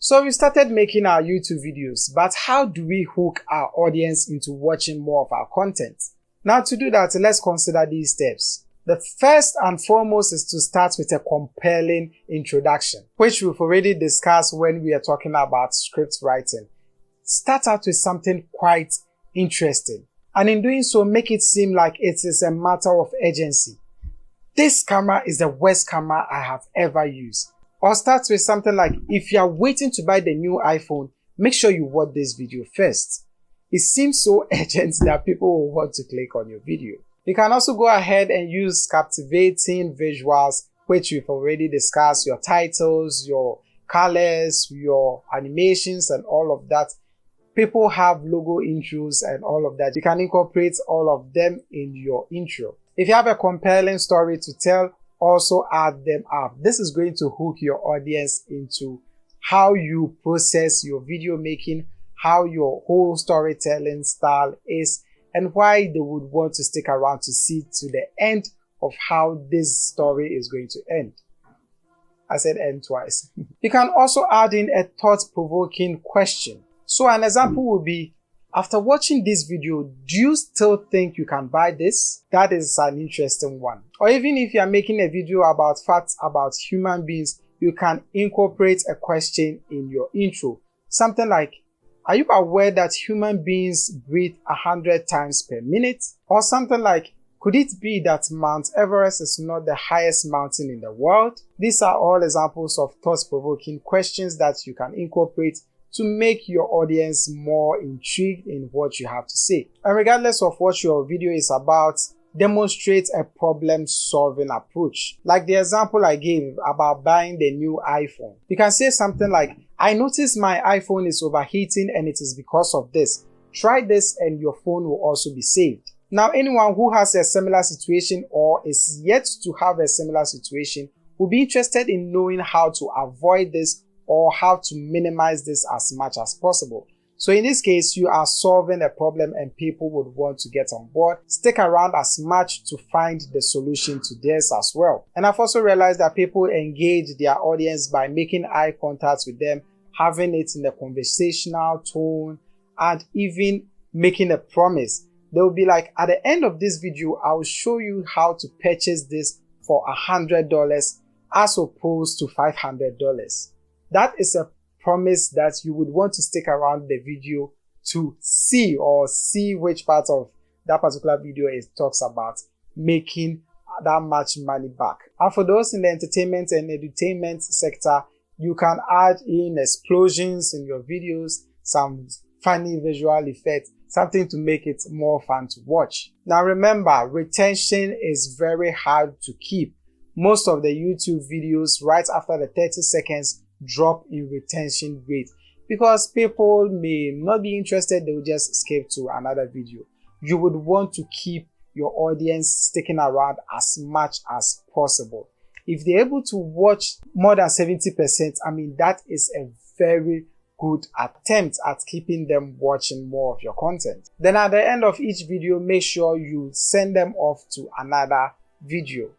So we started making our YouTube videos, but how do we hook our audience into watching more of our content? Now to do that, let's consider these steps. The first and foremost is to start with a compelling introduction, which we've already discussed when we are talking about script writing. Start out with something quite interesting, and in doing so, make it seem like it is a matter of urgency. This camera is the worst camera I have ever used. Or start with something like, if you are waiting to buy the new iPhone, make sure you watch this video first. It seems so urgent that people will want to click on your video. You can also go ahead and use captivating visuals, which we've already discussed, your titles, your colors, your animations, and all of that. People have logo intros and all of that. You can incorporate all of them in your intro. If you have a compelling story to tell, also add them up. This is going to hook your audience into how you process your video making, how your whole storytelling style is, and why they would want to stick around to see to the end of how this story is going to end. I said end twice. You can also add in a thought-provoking question. So an example would be, after watching this video, do you still think you can buy this? That is an interesting one. Or even if you are making a video about facts about human beings, you can incorporate a question in your intro. Something like, are you aware that human beings breathe 100 times per minute? Or something like, could it be that Mount Everest is not the highest mountain in the world? These are all examples of thought-provoking questions that you can incorporate to make your audience more intrigued in what you have to say. And regardless of what your video is about, demonstrate a problem-solving approach. Like the example I gave about buying the new iPhone. You can say something like, I noticed my iPhone is overheating and it is because of this. Try this and your phone will also be saved. Now, anyone who has a similar situation or is yet to have a similar situation will be interested in knowing how to avoid this or how to minimize this as much as possible. So in this case, you are solving a problem and people would want to get on board. Stick around as much to find the solution to theirs as well. And I've also realized that people engage their audience by making eye contact with them, having it in a conversational tone, and even making a promise. They'll be like, at the end of this video, I'll show you how to purchase this for $100 as opposed to $500. That is a promise that you would want to stick around the video to see, or see which part of that particular video it talks about making that much money back. And for those in the entertainment and edutainment sector, you can add in explosions in your videos, some funny visual effects, something to make it more fun to watch. Now remember, retention is very hard to keep. Most of the YouTube videos right after the 30 seconds drop in retention rate because people may not be interested, they will just skip to another video. You would want to keep your audience sticking around as much as possible. If they're able to watch more than 70%, I mean, that is a very good attempt at keeping them watching more of your content. Then at the end of each video, make sure you send them off to another video.